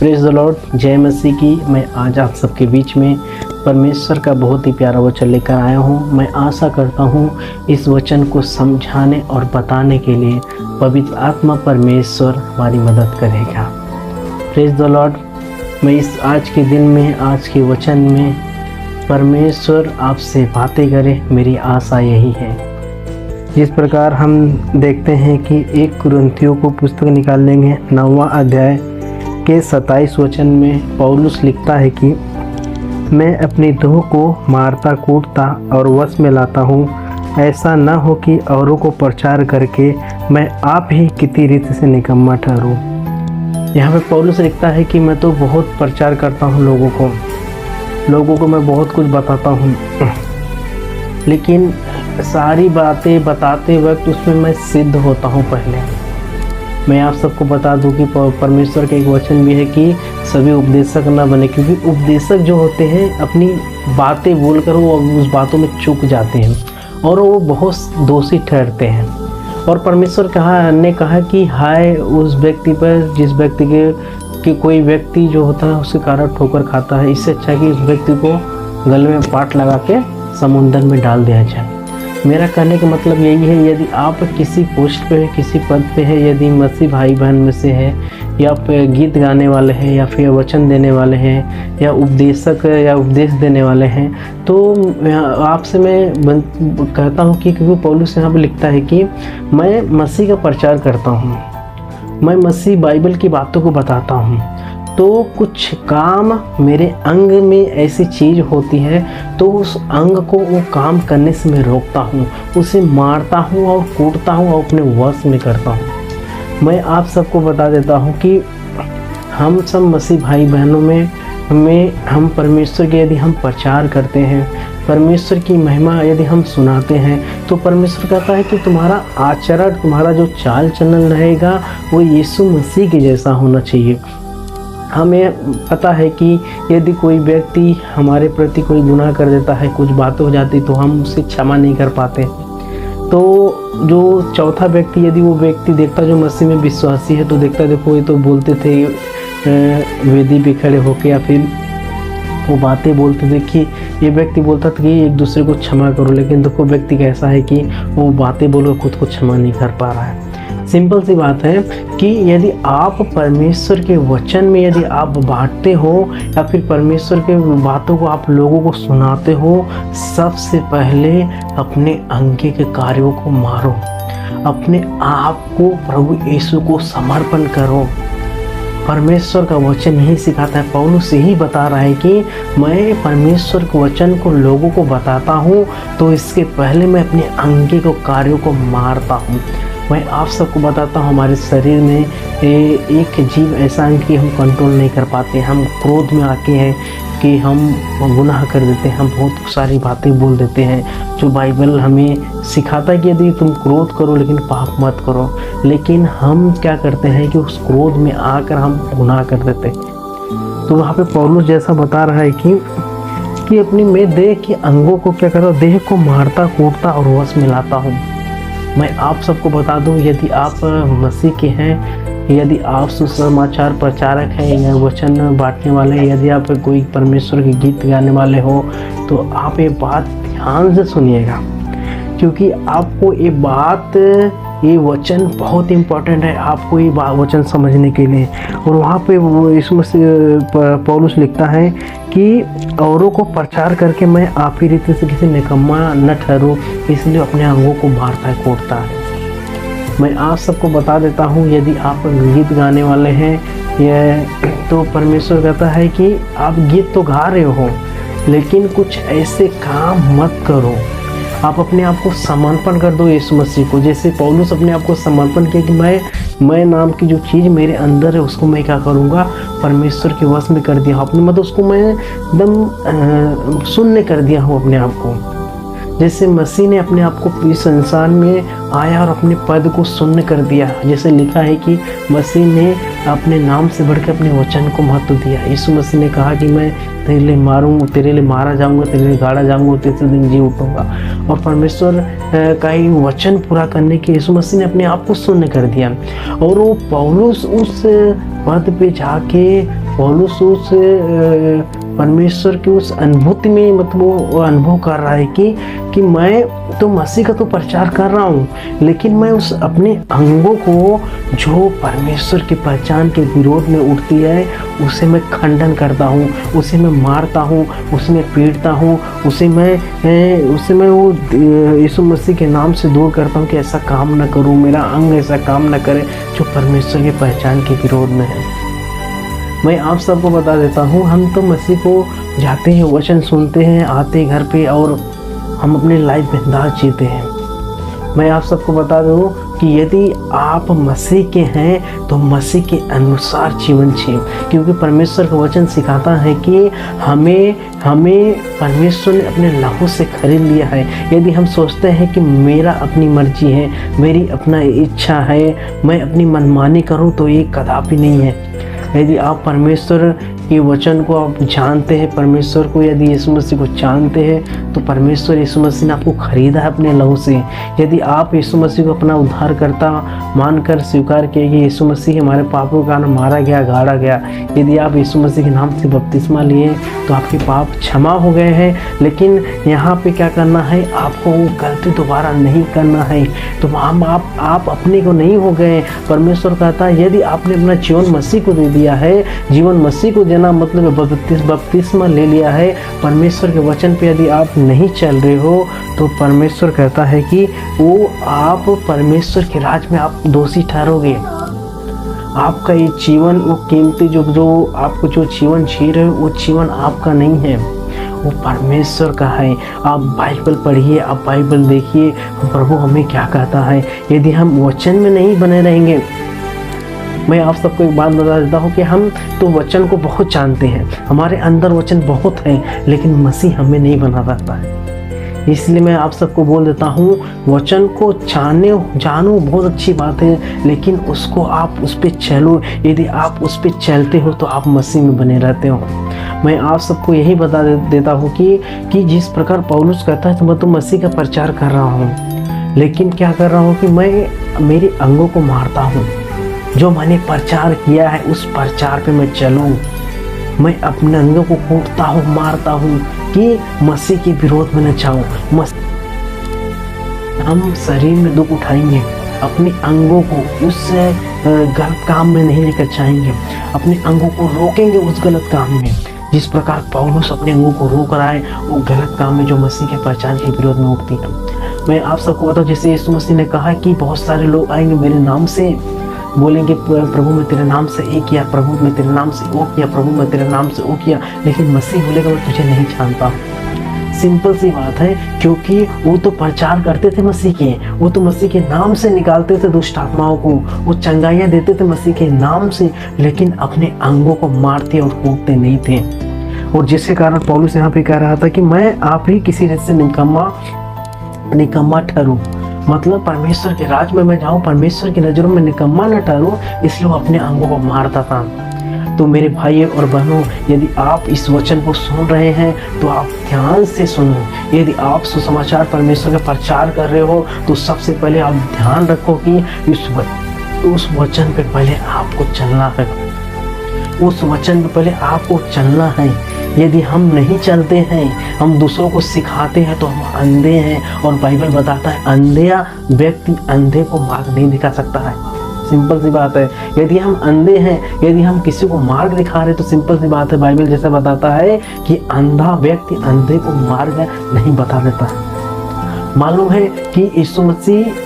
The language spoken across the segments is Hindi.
प्रेज द लॉर्ड, जय मसीह की। मैं आज आप सबके बीच में परमेश्वर का बहुत ही प्यारा वचन लेकर आया हूँ। मैं आशा करता हूँ इस वचन को समझाने और बताने के लिए पवित्र आत्मा परमेश्वर हमारी मदद करेगा। Praise the Lord. मैं इस आज के दिन में, आज के वचन में परमेश्वर आपसे बातें करे, मेरी आशा यही है। जिस प्रकार हम देखते हैं कि 1 कुरिन्थियों को पुस्तक निकाल लेंगे 9वां अध्याय के 27 वचन में पौलुस लिखता है कि मैं अपनी देह को मारता कूटता और वश में लाता हूँ, ऐसा न हो कि औरों को प्रचार करके मैं आप ही किसी रीति से निकम्मा ठहरूँ। यहाँ पे पौलुस लिखता है कि मैं तो बहुत प्रचार करता हूँ, लोगों को मैं बहुत कुछ बताता हूँ, लेकिन सारी बातें बताते वक्त उसमें मैं सिद्ध होता हूँ। पहले मैं आप सबको बता दूं कि परमेश्वर का एक वचन भी है कि सभी उपदेशक न बने, क्योंकि उपदेशक जो होते हैं अपनी बातें बोलकर वो उस बातों में चूक जाते हैं और वो बहुत दोषी ठहरते हैं। और परमेश्वर ने कहा कि हाय उस व्यक्ति पर जिस व्यक्ति कि कोई व्यक्ति जो होता है उसके कारण ठोकर खाता है। इससे अच्छा कि उस व्यक्ति को गले में पाट लगा के समुद्र में डाल दिया जाए। मेरा कहने का मतलब यही है, यदि आप किसी पोस्ट पे है, किसी पद पे है, यदि मसीह भाई बहन में से है, या आप गीत गाने वाले हैं, या फिर वचन देने वाले हैं, या उपदेशक या उपदेश देने वाले हैं, तो आपसे मैं कहता हूँ कि क्योंकि पौलुस यहाँ पे लिखता है कि मैं मसीह का प्रचार करता हूँ, मैं मसीह बाइबल की बातों को बताता हूँ, तो कुछ काम मेरे अंग में ऐसी चीज़ होती है तो उस अंग को वो काम करने से मैं रोकता हूँ, उसे मारता हूँ और कूटता हूँ और अपने वश में करता हूँ। मैं आप सबको बता देता हूँ कि हम सब मसीह भाई बहनों में हम परमेश्वर के यदि हम प्रचार करते हैं, परमेश्वर की महिमा यदि हम सुनाते हैं, तो परमेश्वर कहता है कि तुम्हारा आचरण, तुम्हारा जो चाल चलन रहेगा वो यीशु मसीह के जैसा होना चाहिए। हमें पता है कि यदि कोई व्यक्ति हमारे प्रति कोई गुनाह कर देता है, कुछ बातें हो जाती तो हम उसे क्षमा नहीं कर पाते। तो जो चौथा व्यक्ति, यदि वो व्यक्ति देखता जो मसीह में विश्वासी है, तो देखता देखो ये तो बोलते थे वेदी पे खड़े होके, या फिर वो बातें बोलते थे कि ये व्यक्ति बोलता था कि एक दूसरे को क्षमा करो, लेकिन देखो व्यक्ति कैसा है कि वो बातें बोलकर खुद को क्षमा नहीं कर पा रहा है। सिंपल सी बात है कि यदि आप परमेश्वर के वचन में यदि आप बांटते हो या फिर परमेश्वर के बातों को आप लोगों को सुनाते हो, सबसे पहले अपने अंगे के कार्यों को मारो, अपने आप को प्रभु यीशु को समर्पण करो। परमेश्वर का वचन यही सिखाता है। पौलुस यही बता रहा है कि मैं परमेश्वर के वचन को लोगों को बताता हूँ, तो इसके पहले मैं अपने अंगे को कार्यों को मारता हूँ। मैं आप सबको बताता हूँ, हमारे शरीर में एक जीव ऐसा है कि हम कंट्रोल नहीं कर पाते। हम क्रोध में आके हैं कि हम गुनाह कर देते हैं, हम बहुत सारी बातें बोल देते हैं जो बाइबल हमें सिखाता है कि यदि तुम क्रोध करो लेकिन पाप मत करो, लेकिन हम क्या करते हैं कि उस क्रोध में आकर हम गुनाह कर देते हैं। तो वहाँ पे पौलुस जैसा बता रहा है कि अपनी मैं देह के अंगों को क्या करता हूँ, देह को मारता कूटता और वश में लाता हूँ। मैं आप सबको बता दूं, यदि आप मसीह के हैं, यदि आप सुसमाचार प्रचारक हैं या वचन बांटने वाले हैं, यदि आप कोई परमेश्वर के गीत गाने वाले हो, तो आप ये बात ध्यान से सुनिएगा, क्योंकि आपको ये वचन बहुत इम्पोर्टेंट है आपको ये वचन समझने के लिए। और वहाँ पे वो इसमें पौलुस लिखता है कि औरों को प्रचार करके मैं आप ही रीति से किसी निकम्मा न ठहरूं, इसलिए अपने अंगों को मारता है, कूटता है। मैं आप सबको बता देता हूँ, यदि आप गीत गाने वाले हैं तो परमेश्वर कहता है कि आप गीत तो गा रहे हो, लेकिन कुछ ऐसे काम मत करो। आप अपने आप को समर्पण कर दो यीशु मसीह को, जैसे पौलुस अपने आप को समर्पण किया कि मैं नाम की जो चीज़ मेरे अंदर है उसको मैं क्या करूँगा, परमेश्वर के वश में कर दिया अपने, मतलब उसको मैं एकदम शून्य कर दिया हूँ अपने आप को। जैसे मसीह ने अपने आप को इस संसार में आया और अपने पद को शून्य कर दिया। जैसे लिखा है कि मसीह ने अपने नाम से बढ़कर अपने वचन को महत्व दिया। यीशु मसीह ने कहा कि मैं तेरे लिए तेरे लिए मारा जाऊंगा, तेरे लिए गाड़ा जाऊंगा, तीसरे दिन जी उठूंगा। और परमेश्वर का ही वचन पूरा करने के यीशु मसीह ने अपने आप को शून्य कर दिया। और वो पौलुस उस पद पे जाके पौलुस उस परमेश्वर की उस अनुभूति में मतलब वो अनुभव कर रहा है कि मैं तो मसीह का तो प्रचार कर रहा हूँ, लेकिन मैं उस अपने अंगों को जो परमेश्वर की पहचान के विरोध में उठती है उसे मैं खंडन करता हूँ, उसे मैं मारता हूँ, उसे मैं पीटता हूँ, उसे मैं वो यीशु मसीह के नाम से दूर करता हूँ कि ऐसा काम ना करूँ, मेरा अंग ऐसा काम ना करे जो परमेश्वर की पहचान के विरोध में है। मैं आप सबको बता देता हूँ, हम तो मसीह को जाते हैं, वचन सुनते हैं, आते हैं घर पे और हम अपनी लाइफ बिंदास जीते हैं। मैं आप सबको बता दूँ कि यदि आप मसीह के हैं तो मसीह के अनुसार जीवन जिए, क्योंकि परमेश्वर का वचन सिखाता है कि हमें परमेश्वर ने अपने लहू से खरीद लिया है। यदि हम सोचते हैं कि मेरा अपनी मर्जी है, मेरी अपना इच्छा है, मैं अपनी मनमानी करूं, तो ये कदापि नहीं है। यदि आप परमेश्वर के वचन को आप जानते हैं, परमेश्वर को यदि यीशु मसीह को जानते हैं, तो परमेश्वर यीशु मसीह ने आपको खरीदा है अपने लहू से। यदि आप यीशु मसीह को अपना उद्धारकर्ता मानकर स्वीकार किए कि यीशु मसीह हमारे पापों के कारण मारा गया, गाड़ा गया, यदि आप यीशु मसीह के नाम से बपतिस्मा लिए तो आपके पाप क्षमा हो गए हैं। लेकिन यहाँ पे क्या करना है, आपको वो गलती दोबारा नहीं करना है। तो आप अपने को नहीं हो गए। परमेश्वर कहता है यदि आपने अपना जीवन मसीह को दे दिया है, जीवन मसीह को देना मतलब बपतिस्मा ले लिया है, परमेश्वर के वचन पे यदि आप नहीं चल रहे हो, तो परमेश्वर कहता है कि वो आप परमेश्वर के राज में आप दोषी ठहरोगे। आपका ये जीवन, वो कीमती जो आपको जो जीवन जी रहे हो, वो जीवन आपका नहीं है, वो परमेश्वर का है। आप बाइबल पढ़िए, आप बाइबल देखिए, प्रभु हमें क्या कहता है। यदि हम वचन में नहीं बने रहेंगे, मैं आप सबको एक बात बता देता हूँ कि हम तो वचन को बहुत जानते हैं, हमारे अंदर वचन बहुत है, लेकिन मसीह हमें नहीं बना सकता है। इसलिए मैं आप सबको बोल देता हूँ, वचन को जानो बहुत अच्छी बात है, लेकिन उसको आप उस पर चलो। यदि आप उस पर चलते हो तो आप मसीह में बने रहते हो। मैं आप सबको यही बता देता हूँ कि जिस प्रकार पौलुस कहता है तो मैं तो मसीह का प्रचार कर रहा हूँ, लेकिन क्या कर रहा हूँ कि मैं मेरे अंगों को मारता हूँ। जो मैंने प्रचार किया है उस प्रचार पे मैं चलूँ। मैं अपने अंगों को कूटता हूँ, मारता हूँ कि मसीह के विरोध में न जाऊँ। हम शरीर में दुख उठाएंगे, अपने अंगों को उस गलत काम में नहीं लेकर जाएंगे, अपने अंगों को रोकेंगे उस गलत काम में। जिस प्रकार पौलुस अपने अंगों को रोक रहा है वो गलत काम में जो मसीह के पहचान के विरोध में उठती है। मैं आप सबको बताऊँ, जैसे यीशु मसीह ने कहा कि बहुत सारे लोग आएंगे मेरे नाम से, बोलेंगे प्रभु मैं तेरे नाम से ये किया, प्रभु मैं तेरे नाम से वो किया, प्रभु मैं तेरे नाम से वो किया, लेकिन मसीह बोलेगा मैं तुझे नहीं जानता। सिंपल सी बात है, क्योंकि वो तो प्रचार करते थे मसीह के, वो तो मसीह के नाम से निकालते थे दुष्ट आत्माओं को, वो चंगाइयाँ देते थे मसीह के नाम से, लेकिन अपने अंगों को मारते और कूटते नहीं थे। और जिसके कारण पौलुस यहाँ पे कह रहा था कि मैं आप ही किसी रीत से निकम्मा ठहरूं, मतलब परमेश्वर के राज में मैं जाऊं, परमेश्वर की नज़रों में निकम्मा न ठहरूं, इसलिए वो अपने अंगों को मारता था। तो मेरे भाई और बहनों, यदि आप इस वचन को सुन रहे हैं तो आप ध्यान से सुनो। यदि आप सुसमाचार परमेश्वर का प्रचार कर रहे हो तो सबसे पहले आप ध्यान रखो कि उस वचन पे पहले आपको चलना है, उस वचन पे पहले आपको चलना है। यदि हम नहीं चलते हैं, हम दूसरों को सिखाते हैं तो हम अंधे हैं, और बाइबल बताता है अंधा व्यक्ति अंधे को मार्ग नहीं दिखा सकता है। सिंपल सी बात है, यदि हम अंधे हैं, यदि हम किसी को मार्ग दिखा रहे हैं तो सिंपल सी बात है, बाइबल जैसा बताता है कि अंधा व्यक्ति अंधे को मार्ग नहीं बता देता है। मालूम है कि यीशु मसीह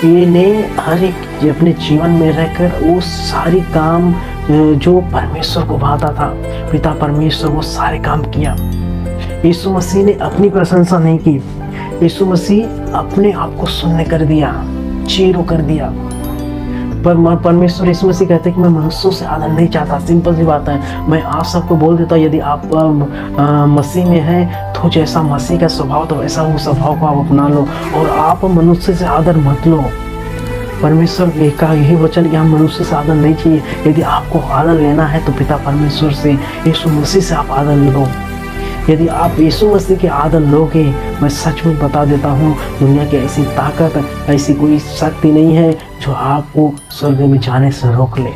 ने हर एक अपने जीवन में रहकर वो सारी काम जो परमेश्वर को भाता था, पिता परमेश्वर, वो सारे काम किया। यीशु मसीह ने अपनी प्रशंसा नहीं की, यीशु मसीह अपने आप को शून्य कर दिया, जीरो कर दिया। पर परमेश्वर यीशु मसीह कहते हैं कि मैं मनुष्यों से आदर नहीं चाहता। सिंपल सी बात है, मैं आप सबको बोल देता हूँ, यदि आप मसीह में हैं तो जैसा मसीह का स्वभाव तो वैसा वो स्वभाव को आप अपना लो, और आप मनुष्य से आदर मत लो। परमेश्वर का यही वचन कि हम मनुष्य से आदर नहीं चाहिए। यदि आपको आदर लेना है तो पिता परमेश्वर से, यीशु मसीह से आप आदर लो। यदि आप यीशु मसीह के आदर लोगे, मैं सच में बता देता हूँ, दुनिया की ऐसी ताकत, ऐसी कोई शक्ति नहीं है जो आपको स्वर्ग में जाने से रोक ले।